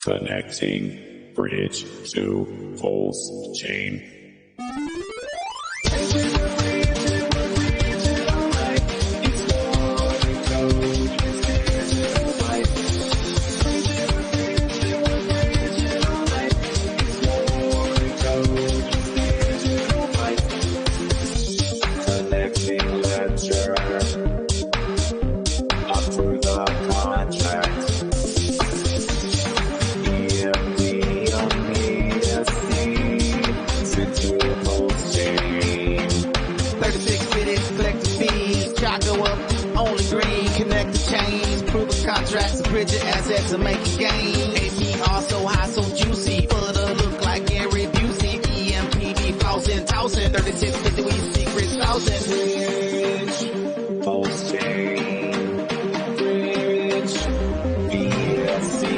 Connecting bridge to Pulse chain. Contracts, bridge your assets to make a gain. APR so high, so juicy. For the look like Gary Busey. EMP, flossing, tossing. 3650, we secret thousand. Bridge, Pulse chain. Bridge, BSC.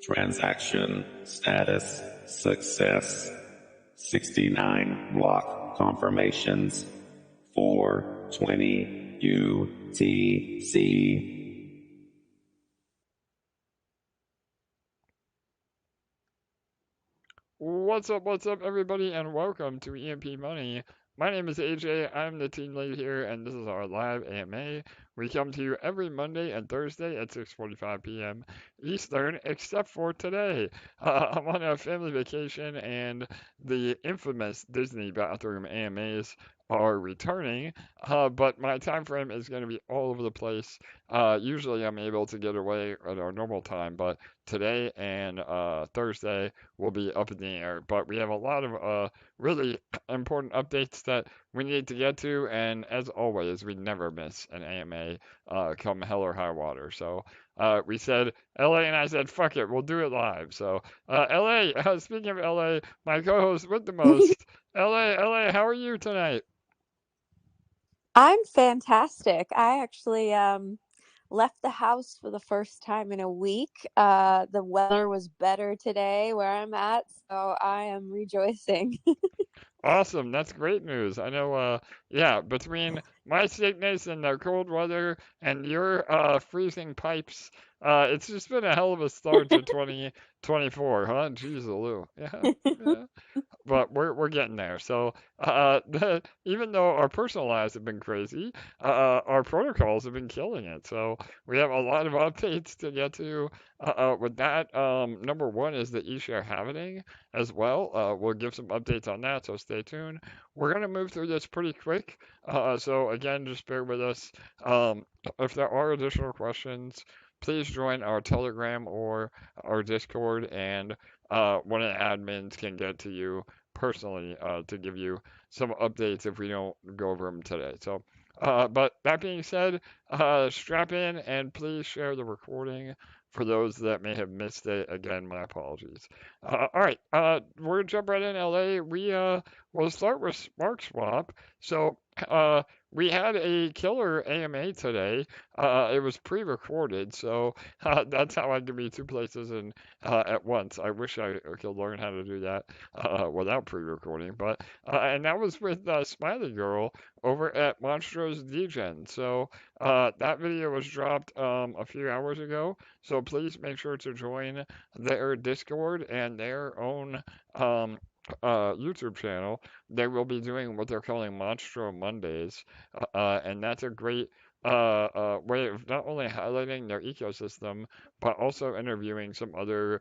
Transaction status success. 69 block confirmations. 420 UTC. What's up, everybody, and welcome to EMP.Money. My name is AJ, I'm the team lead here, and this is our live AMA. We come to you every Monday and Thursday at 6:45 p.m. Eastern, except for today. I'm on a family vacation, and the infamous Disney bathroom AMAs are returning, but my time frame is going to be all over the place. Usually I'm able to get away at our normal time, but today and Thursday will be up in the air. But we have a lot of really important updates that we need to get to, and as always, we never miss an AMA come hell or high water. So we said, LA and I said, fuck it, we'll do it live. So LA, speaking of LA, my co-host with the most, LA, how are you tonight? I'm fantastic. I actually left the house for the first time in a week. The weather was better today where I'm at, so I am rejoicing. Awesome, that's great news. I know, yeah, between my sickness and the cold weather and your freezing pipes, it's just been a hell of a start to 2024, huh? Jeez, Lou. Yeah, yeah. But we're getting there. So even though our personal lives have been crazy, our protocols have been killing it. So we have a lot of updates to get to. With that, number one is the ESHARE Halving as well. We'll give some updates on that, so stay tuned. We're gonna move through this pretty quick. So again, just bear with us. If there are additional questions, please join our Telegram or our Discord, and one of the admins can get to you personally to give you some updates if we don't go over them today. So, but that being said, strap in and please share the recording for those that may have missed it. Again, my apologies. All right, we're gonna jump right in, LA. We'll start with Sparkswap. So, we had a killer AMA today. It was pre-recorded, so that's how I can be two places and at once. I wish I could learn how to do that without pre-recording. But and that was with Smiley Girl over at Monstro's Degenz. So that video was dropped a few hours ago. So please make sure to join their Discord and their own YouTube channel. They will be doing what they're calling Monstro Mondays, and that's a great way of not only highlighting their ecosystem, but also interviewing some other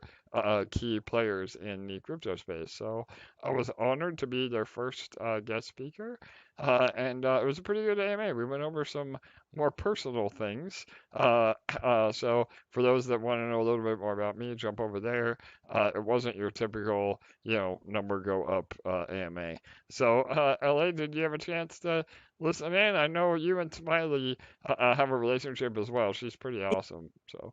key players in the crypto space. So I was honored to be their first guest speaker, and it was a pretty good AMA. We went over some more personal things. So for those that want to know a little bit more about me, jump over there. It wasn't your typical, number go up AMA. So, LA, did you have a chance to listen in? I know you and Smiley have a relationship as well. She's pretty awesome. So,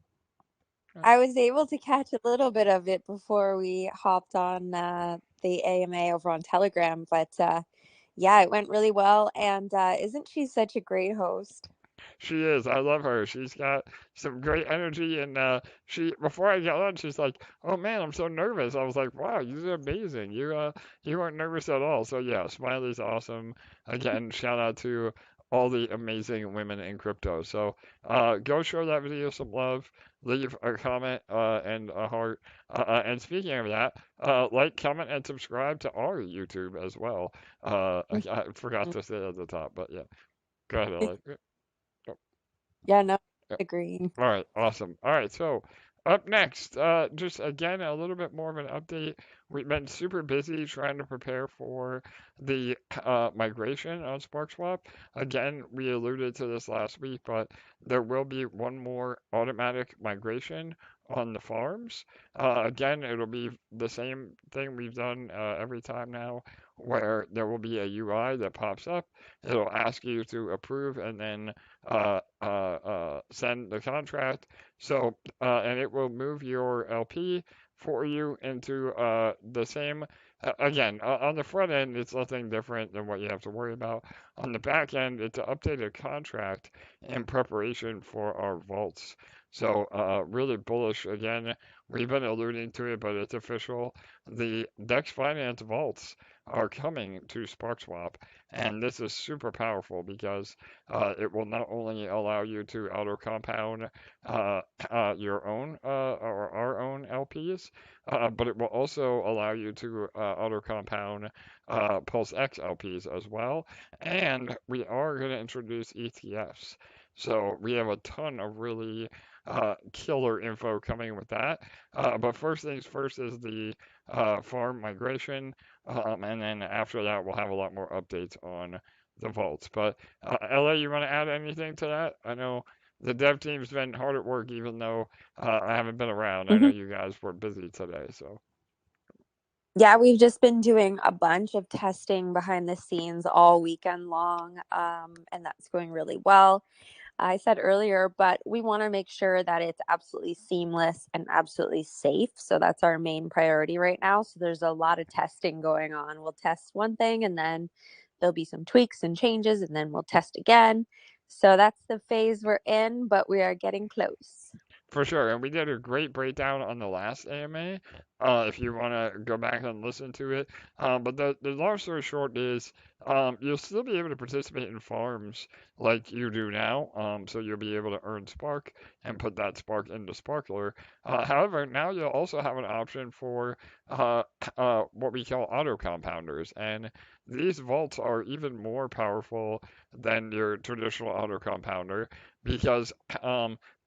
I was able to catch a little bit of it before we hopped on the AMA over on Telegram, but yeah, it went really well. And isn't she such a great host? she is. I love her. She's got some great energy, and she before I got on, she's like, "Oh man, I'm so nervous." I was like, "Wow, you're amazing. You weren't nervous at all." So yeah, Smiley's awesome. Again, shout out to all the amazing women in crypto. So go show that video some love. Leave a comment and a heart. And speaking of that, like, comment, and subscribe to our YouTube as well. I forgot to say it at the top, but yeah, go ahead, Alex. Yeah, no, Yep. agree. All right, awesome. All right, so up next, just again a little bit more of an update. We've been super busy trying to prepare for the migration on Sparkswap. Again, we alluded to this last week, but there will be one more automatic migration on the farms. Again, it'll be the same thing we've done every time now, where there will be a UI that pops up. It'll ask you to approve and then send the contract. So, and it will move your LP for you into the same. Again, on the front end, it's nothing different than what you have to worry about. On the back end, it's an updated contract in preparation for our vaults. So, really bullish. Again, we've been alluding to it, but it's official. The Dex Finance vaults are coming to Sparkswap, and this is super powerful because it will not only allow you to auto compound your own or our own LPs, but it will also allow you to auto compound Pulse X LPs as well. And we are going to introduce ETFs. So we have a ton of really killer info coming with that. But first things first is the farm migration. And then after that, we'll have a lot more updates on the vaults. But LA, you want to add anything to that? I know the dev team's been hard at work, even though I haven't been around. I know you guys were busy today, so. Yeah, we've just been doing a bunch of testing behind the scenes all weekend long, and that's going really well. I said earlier, but we want to make sure that it's absolutely seamless and absolutely safe. So that's our main priority right now. So there's a lot of testing going on. We'll test one thing and then there'll be some tweaks and changes and then we'll test again. So that's the phase we're in, but we are getting close. For sure, and we did a great breakdown on the last AMA. If you want to go back and listen to it, but the long story short is, you'll still be able to participate in farms like you do now. So you'll be able to earn Spark and put that Spark into Sparkler. However, now you'll also have an option for what we call auto compounders, and these vaults are even more powerful than your traditional auto compounder because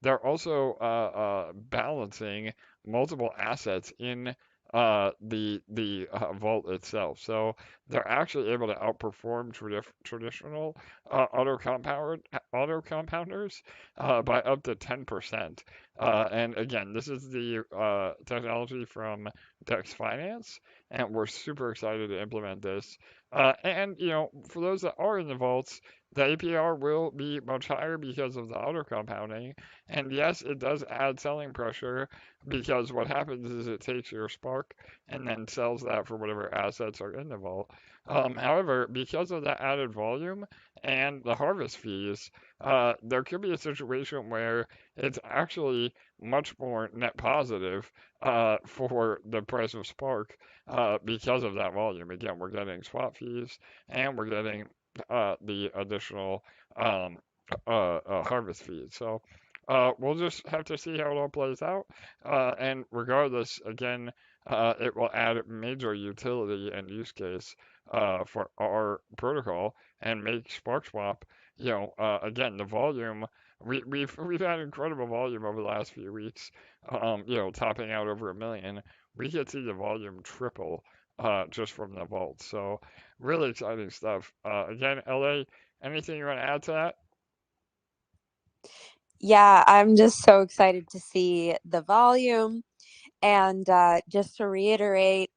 they're also balancing multiple assets in the vault itself. So they're actually able to outperform traditional auto compounders by up to 10%. And again, this is the technology from Dex Finance, and we're super excited to implement this. And for those that are in the vaults, the APR will be much higher because of the auto compounding. And yes, it does add selling pressure because what happens is it takes your Spark and then sells that for whatever assets are in the vault. However, because of that added volume and the harvest fees, there could be a situation where it's actually much more net positive for the price of Spark because of that volume. Again, we're getting swap fees and we're getting the additional harvest fees. So we'll just have to see how it all plays out. And regardless, again, it will add major utility and use case for our protocol and make SparkSwap, again, the volume we've had incredible volume over the last few weeks. Topping out over 1 million. We could see the volume triple just from the vault. So really exciting stuff. Again, LA, anything you want to add to that? Yeah, I'm just so excited to see the volume. And just to reiterate,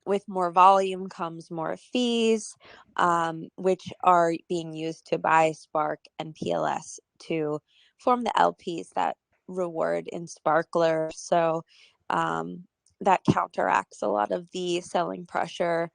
with more volume comes more fees, which are being used to buy Spark and PLS to form the LPs that reward in Sparkler. So that counteracts a lot of the selling pressure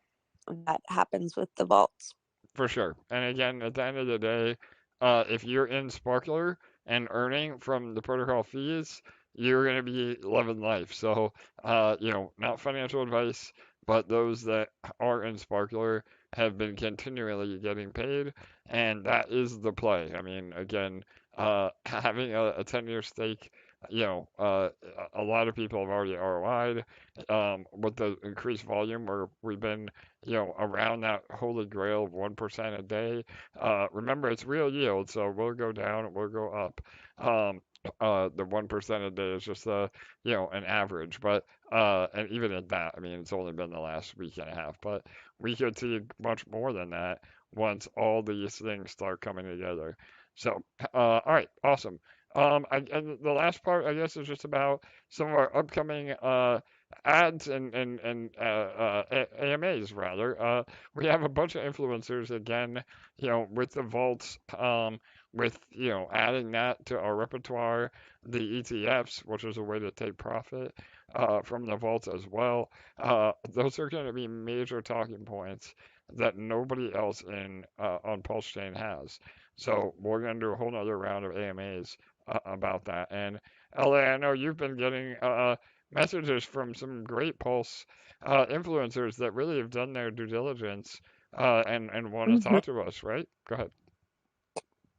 that happens with the vaults. For sure. And again, at the end of the day, if you're in Sparkler and earning from the protocol fees, you're going to be loving life. So, not financial advice, but those that are in Sparkler have been continually getting paid, and that is the play. I mean, again, having a 10-year stake, a lot of people have already ROI'd with the increased volume where we've been around that holy grail of 1% a day. Remember, it's real yield, so we'll go down, we'll go up. The 1% a day is just an average, but and even at that, I mean, it's only been the last week and a half, but we could see much more than that once all these things start coming together. So, all right, awesome. And the last part, I guess, is just about some of our upcoming ads and AMAs rather. We have a bunch of influencers again, with the vaults, with adding that to our repertoire, the ETFs, which is a way to take profit from the vaults as well. Those are going to be major talking points that nobody else in on Pulse Chain has. So we're going to do a whole other round of AMAs about that. And LA, I know you've been getting messages from some great Pulse influencers that really have done their due diligence and want to talk to us, right? Go ahead.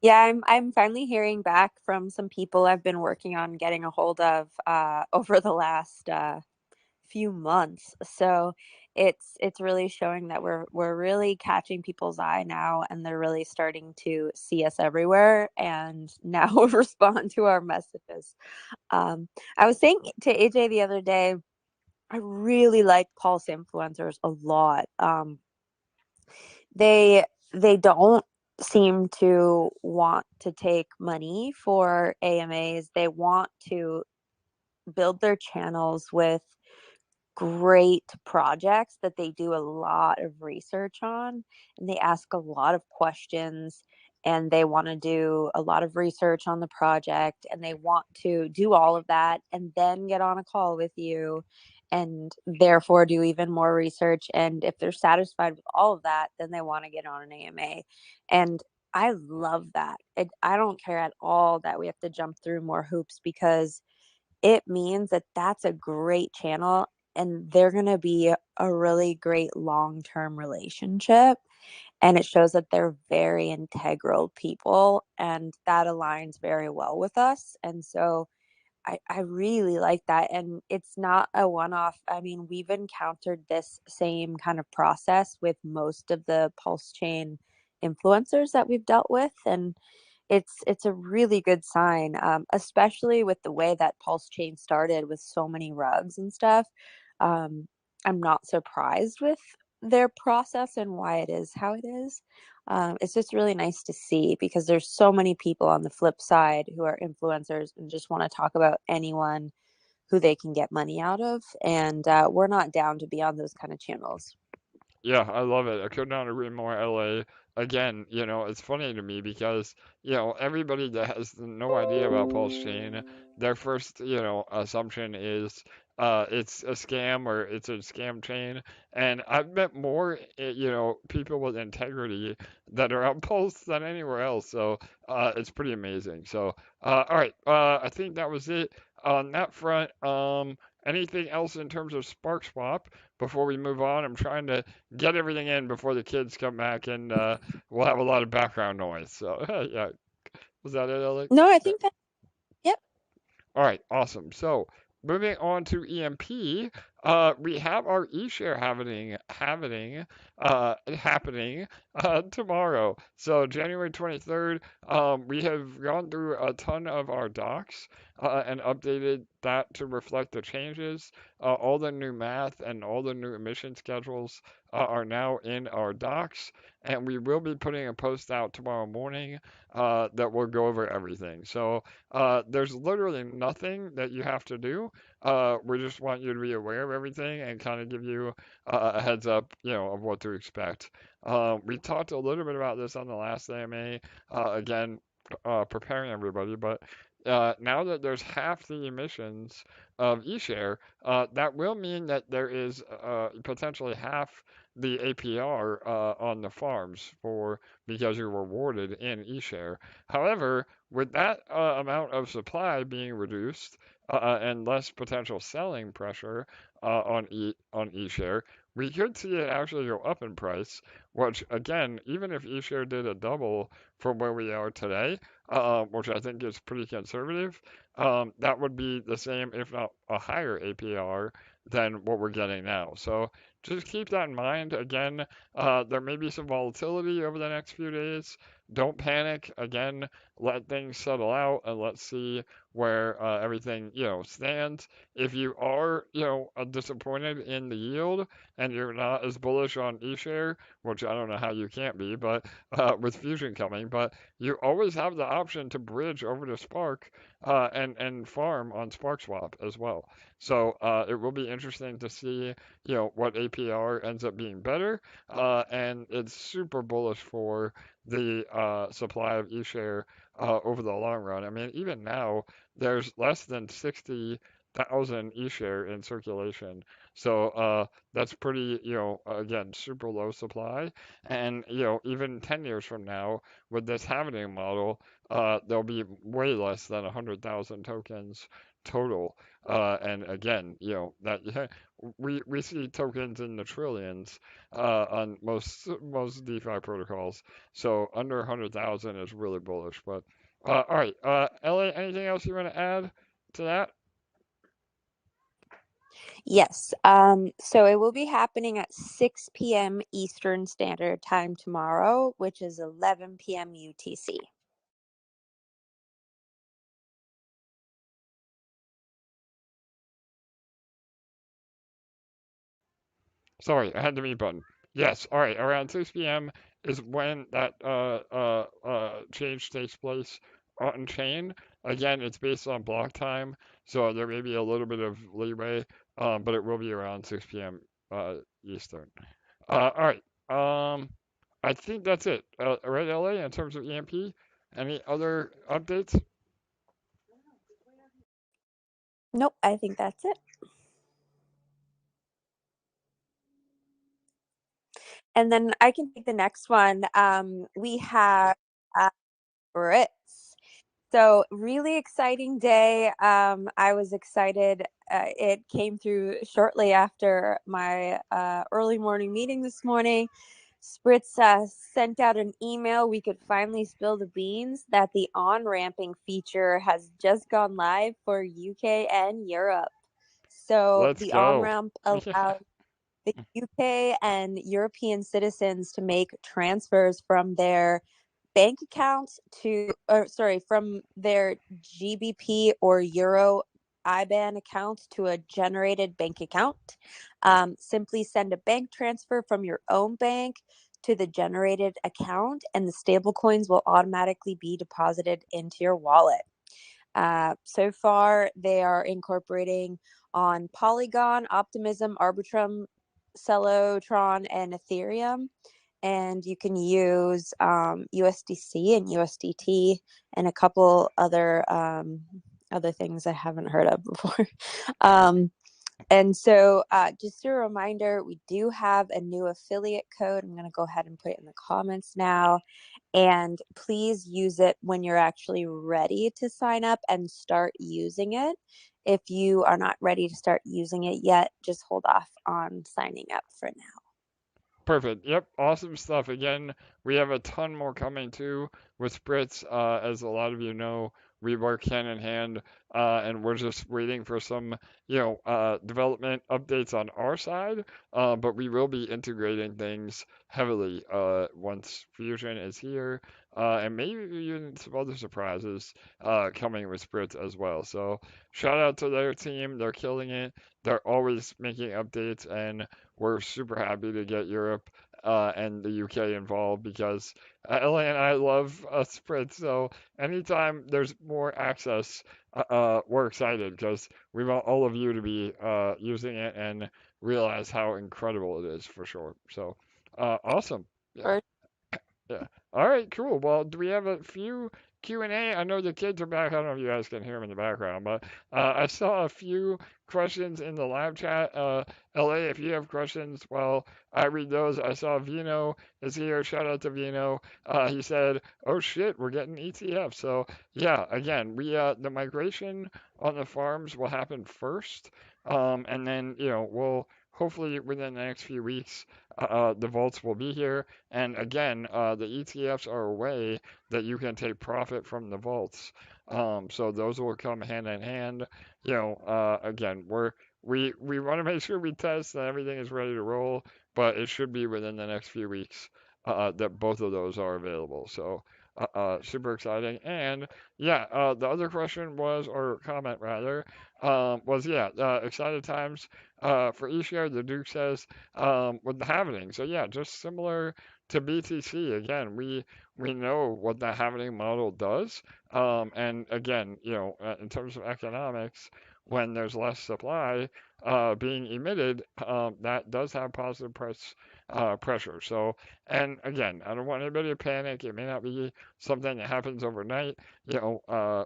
Yeah, I'm finally hearing back from some people I've been working on getting a hold of over the last few months. So it's really showing that we're really catching people's eye now, and they're really starting to see us everywhere and now respond to our messages. I was saying to AJ the other day, I really like Pulse influencers a lot. They don't seem to want to take money for AMAs. They want to build their channels with great projects that they do a lot of research on, and they ask a lot of questions, and they want to do a lot of research on the project, and they want to do all of that and then get on a call with you and therefore do even more research. And if they're satisfied with all of that, then they want to get on an AMA. And I love that. I don't care at all that we have to jump through more hoops, because it means that that's a great channel and they're going to be a really great long-term relationship. And it shows that they're very integral people, and that aligns very well with us. And so I really like that. And it's not a one-off. I mean, we've encountered this same kind of process with most of the Pulse Chain influencers that we've dealt with. And it's a really good sign, especially with the way that Pulse Chain started with so many rugs and stuff. Um, I'm not surprised with their process and why it is how it is. It's just really nice to see, because there's so many people on the flip side who are influencers and just want to talk about anyone who they can get money out of. And we're not down to be on those kind of channels. Yeah, I love it. I could not agree more, LA. Again, it's funny to me because, everybody that has no idea about Pulse Chain, their first, assumption is it's a scam or it's a scam chain. And I've met more, people with integrity that are on Pulse than anywhere else. So it's pretty amazing. So, all right, I think that was it on that front. Anything else in terms of Sparkswap before we move on? I'm trying to get everything in before the kids come back, and we'll have a lot of background noise. So, yeah, was that it, Alex? No, I think that, yep. All right, awesome. So, moving on to EMP, We have our ESHARE happening tomorrow. So January 23rd, we have gone through a ton of our docs and updated that to reflect the changes. All the new math and all the new emission schedules are now in our docs, and we will be putting a post out tomorrow morning that will go over everything. So there's literally nothing that you have to do. We just want you to be aware of everything and kind of give you a heads up, of what to expect. We talked a little bit about this on the last AMA, again, preparing everybody, but now that there's half the emissions of eShare, that will mean that there is potentially half the APR on the farms because you're rewarded in eShare. However, with that amount of supply being reduced, and less potential selling pressure on eShare, we could see it actually go up in price. Which again, even if eShare did a double from where we are today, which I think is pretty conservative, that would be the same, if not a higher APR than what we're getting now. So just keep that in mind. Again, there may be some volatility over the next few days. Don't panic. Again, let things settle out and let's see where everything stands. If you are disappointed in the yield and you're not as bullish on eShare, which I don't know how you can't be, but with Fusion coming, but you always have the option to bridge over to Spark and farm on Sparkswap as well. So it will be interesting to see what APR ends up being better, and it's super bullish for the supply of eShare over the long run. I mean, even now, there's less than 60,000 eShare in circulation. So that's pretty, again, super low supply. And, even 10 years from now, with this halving model, there'll be way less than 100,000 tokens total. And again, that we see tokens in the trillions on most DeFi protocols. So under 100,000 is really bullish. But all right, Ellie, anything else you want to add to that? Yes. So it will be happening at 6 p.m. Eastern Standard Time tomorrow, which is 11 p.m. UTC. Sorry, I had the mute button. Yes, all right, around 6 p.m. is when that change takes place on chain. Again, it's based on block time, so there may be a little bit of leeway, but it will be around 6 p.m. Eastern. All right, I think that's it. Right, LA, in terms of EMP? Any other updates? Nope, I think that's it. And then I can take the next one. We have Spritz. So really exciting day. I was excited. It came through shortly after my early morning meeting this morning. Spritz sent out an email. We could finally spill the beans that the on-ramping feature has just gone live for UK and Europe. So Let's the go. on-ramp allows the UK and European citizens to make transfers from their bank accounts from their GBP or Euro IBAN account to a generated bank account. Simply send a bank transfer from your own bank to the generated account, and the stablecoins will automatically be deposited into your wallet. So far, they are incorporating on Polygon, Optimism, Arbitrum, Celotron, and Ethereum. And you can use USDC and USDT and a couple other things I haven't heard of before. And so just a reminder, we do have a new affiliate code. I'm going to go ahead and put it in the comments now. And please use it when you're actually ready to sign up and start using it. If you are not ready to start using it yet, just hold off on signing up for now. Perfect. Yep. Awesome stuff. Again, we have a ton more coming too with Spritz. As a lot of you know, we work hand in hand and we're just waiting for some, development updates on our side. But we will be integrating things heavily once Fusion is here, and maybe even some other surprises coming with Spritz as well. So shout out to their team; they're killing it. They're always making updates, and we're super happy to get Europe and the UK involved because LA and I love Spritz. So anytime there's more access, we're excited because we want all of you to be using it and realize how incredible it is for sure. So awesome. Yeah. Or Yeah. All right, cool. Well, do we have a few Q&A? I know the kids are back. I don't know if you guys can hear them in the background, but I saw a few questions in the live chat. LA, if you have questions, well, I read those. I saw Vino is here. Shout out to Vino. He said, "Oh shit, we're getting ETF." So yeah, again, we the migration on the farms will happen first, and then we'll hopefully within the next few weeks, the vaults will be here. And again, the ETFs are a way that you can take profit from the vaults. So those will come hand in hand. Again, we want to make sure we test that everything is ready to roll, but it should be within the next few weeks that both of those are available. So super exciting. And yeah, the other question was, or comment rather, was yeah, excited times for eShare. The Duke says with the halving. So yeah, just similar to BTC. Again, we know what the halving model does. And again, in terms of economics, when there's less supply being emitted, that does have positive price pressure. So, and again, I don't want anybody to panic. It may not be something that happens overnight.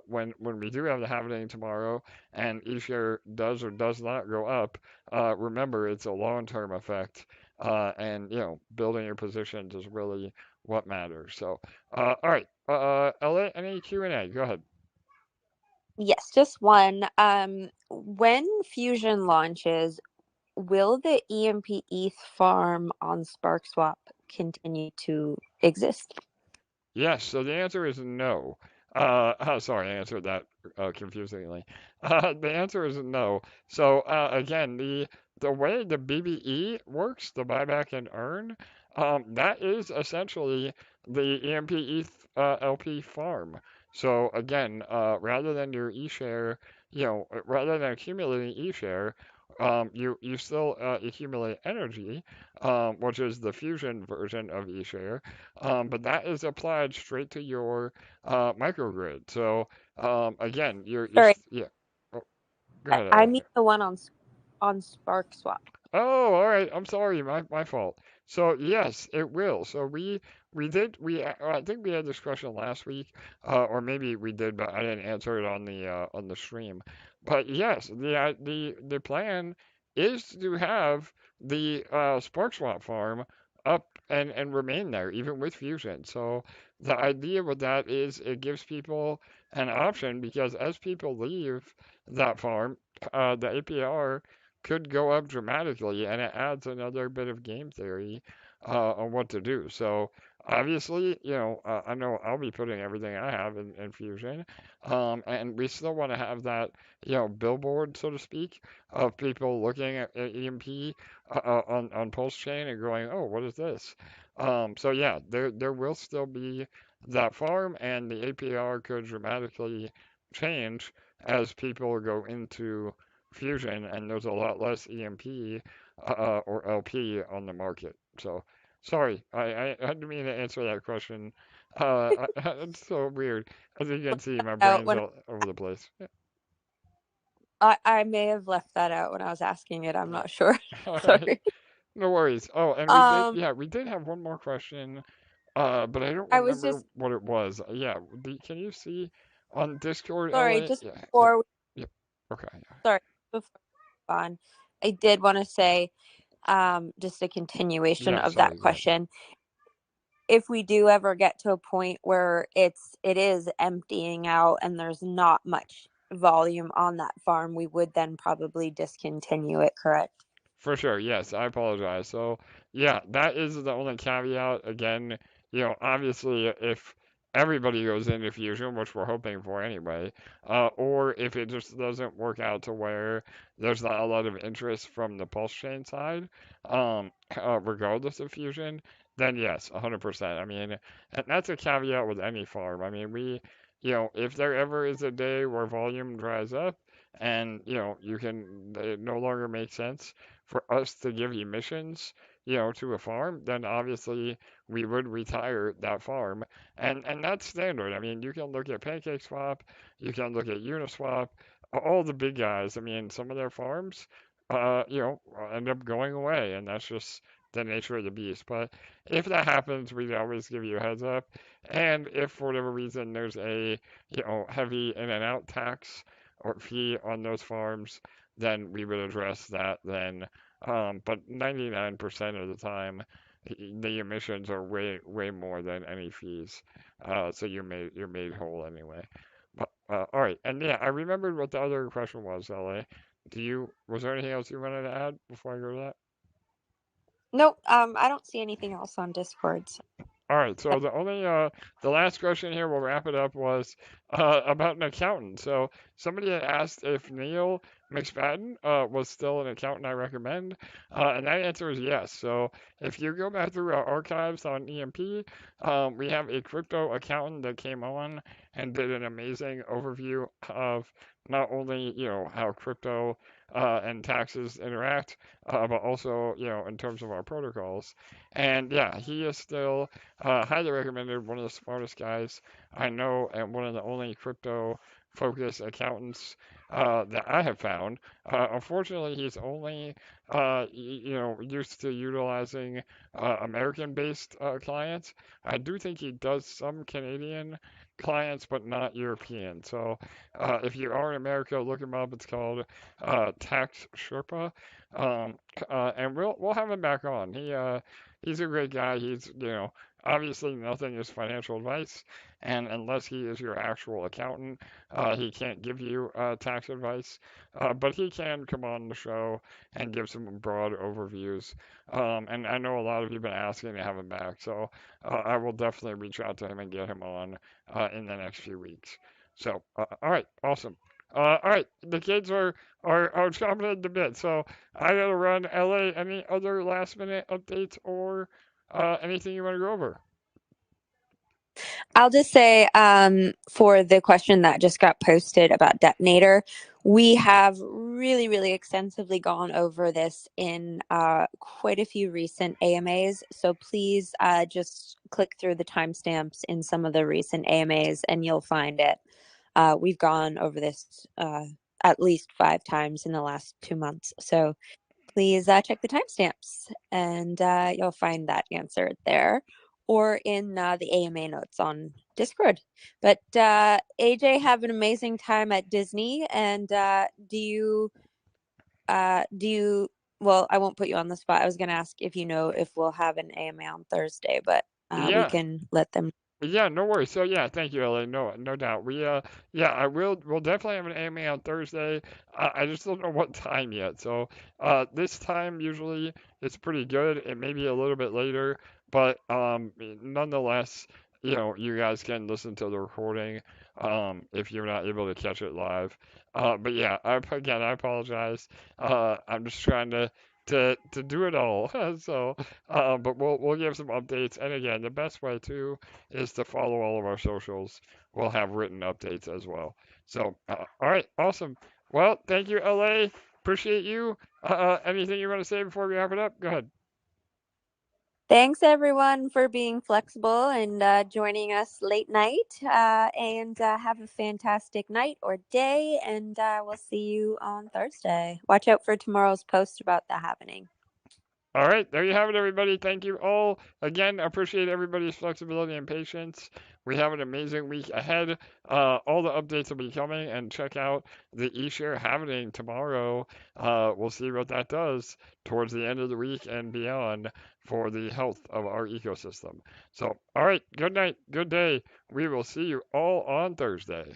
When we do have the halving tomorrow, and eShare does or does not go up, remember it's a long-term effect, and building your positions is really what matters. So, all right, LA, any Q&A? Go ahead. yes, just one. When Fusion launches, will the EMP ETH farm on Sparkswap continue to exist? Yes, so the answer is no. Sorry, I answered that confusingly. The answer is no. So again, the way the BBE works, the buyback and earn, that is essentially the EMP ETH LP farm. So again, rather than your eShare, rather than accumulating eShare, you still accumulate energy, which is the fusion version of eShare, but that is applied straight to your microgrid. So again, Sorry, yeah. Oh, go ahead, I Ella. mean the one on Sparkswap. Oh, all right. I'm sorry. My fault. So yes, it will. So I think we had this question last week, or maybe we did, but I didn't answer it on the stream. But yes, the plan is to have the Sparkswap farm up and remain there even with Fusion. So the idea with that is it gives people an option because as people leave that farm, the APR could go up dramatically, and it adds another bit of game theory on what to do. So obviously, I know I'll be putting everything I have in Fusion, and we still want to have that, billboard, so to speak, of people looking at EMP on Pulse Chain and going, oh, what is this? So yeah, there will still be that farm, and the APR could dramatically change as people go into Fusion, and there's a lot less EMP or LP on the market. So, sorry, I didn't mean to answer that question. It's so weird. As you can see, my Out brain's when all over the place. Yeah. I may have left that out when I was asking it. I'm not sure. All right, Sorry. no worries. Oh, and Um, we did have one more question, but I don't I was remember just what it was. Yeah, can you see on Discord, sorry. LA? Just Yeah, yeah, before yeah. Okay. sorry before we move on, I did want to say, just a continuation Yeah, of that sorry, go ahead. question. If we do ever get to a point where it is emptying out and there's not much volume on that farm, we would then probably discontinue it, correct? For sure, yes, I apologize. So, yeah, that is the only caveat. Again, obviously, if everybody goes into fusion, which we're hoping for anyway, or if it just doesn't work out to where there's not a lot of interest from the pulse chain side, regardless of fusion, then yes, 100%. I mean, and that's a caveat with any farm. I mean, if there ever is a day where volume dries up and, it no longer makes sense for us to give emissions, to a farm, then obviously we would retire that farm. And that's standard. I mean, you can look at PancakeSwap, you can look at Uniswap, all the big guys. I mean, some of their farms, end up going away, and that's just the nature of the beast. But if that happens, we'd always give you a heads up. And if for whatever reason there's a, heavy in and out tax or fee on those farms, then we would address that then. But 99% of the time, the emissions are way, way more than any fees. So you're made whole anyway. But, all right, and yeah, I remembered what the other question was, LA. Was there anything else you wanted to add before I go to that? Nope, I don't see anything else on Discord. All right, so the last question here, we'll wrap it up, was about an accountant. So somebody had asked if Neil McSpadden was still an accountant I recommend, and that answer is yes. So if you go back through our archives on EMP, we have a crypto accountant that came on and did an amazing overview of not only, how crypto and taxes interact, but also, in terms of our protocols. And yeah, he is still highly recommended, one of the smartest guys I know, and one of the only crypto focused accountants that I have found. Unfortunately, he's only used to utilizing American-based clients. I do think he does some Canadian clients, but not European. So if you are in America, look him up. It's called Tax Sherpa, and we'll have him back on. He's a great guy. He's, obviously nothing is financial advice, and unless he is your actual accountant, he can't give you tax advice. But he can come on the show and give some broad overviews. And I know a lot of you have been asking to have him back, so I will definitely reach out to him and get him on in the next few weeks. So, all right, awesome. All right, the kids are chomping at the bit, so I gotta run. LA, any other last minute updates or anything you want to go over? I'll just say, for the question that just got posted about Detonator, we have really, really extensively gone over this in quite a few recent AMAs. So please just click through the timestamps in some of the recent AMAs and you'll find it. We've gone over this at least 5 times in the last 2 months. So please check the timestamps and you'll find that answer there or in the AMA notes on Discord. But AJ, have an amazing time at Disney. And do you, well, I won't put you on the spot. I was going to ask if you know if we'll have an AMA on Thursday, but we Yeah. can let them. Yeah, no worries. So yeah, thank you, LA. No doubt. We'll definitely have an AMA on Thursday. I just don't know what time yet. So this time usually it's pretty good. It may be a little bit later, but nonetheless, you guys can listen to the recording if you're not able to catch it live. But yeah, again, I apologize. I'm just trying to do it all. So, but we'll give some updates. And again, the best way too is to follow all of our socials. We'll have written updates as well. So, all right, awesome. Well, thank you, LA. Appreciate you. Anything you want to say before we wrap it up? Go ahead. Thanks everyone for being flexible and joining us late night. And have a fantastic night or day. And we'll see you on Thursday. Watch out for tomorrow's post about the happening. All right, there you have it, everybody. Thank you all. Again, appreciate everybody's flexibility and patience. We have an amazing week ahead. All the updates will be coming, and check out the ESHARE Halving tomorrow. We'll see what that does towards the end of the week and beyond for the health of our ecosystem. So, all right, good night, good day. We will see you all on Thursday.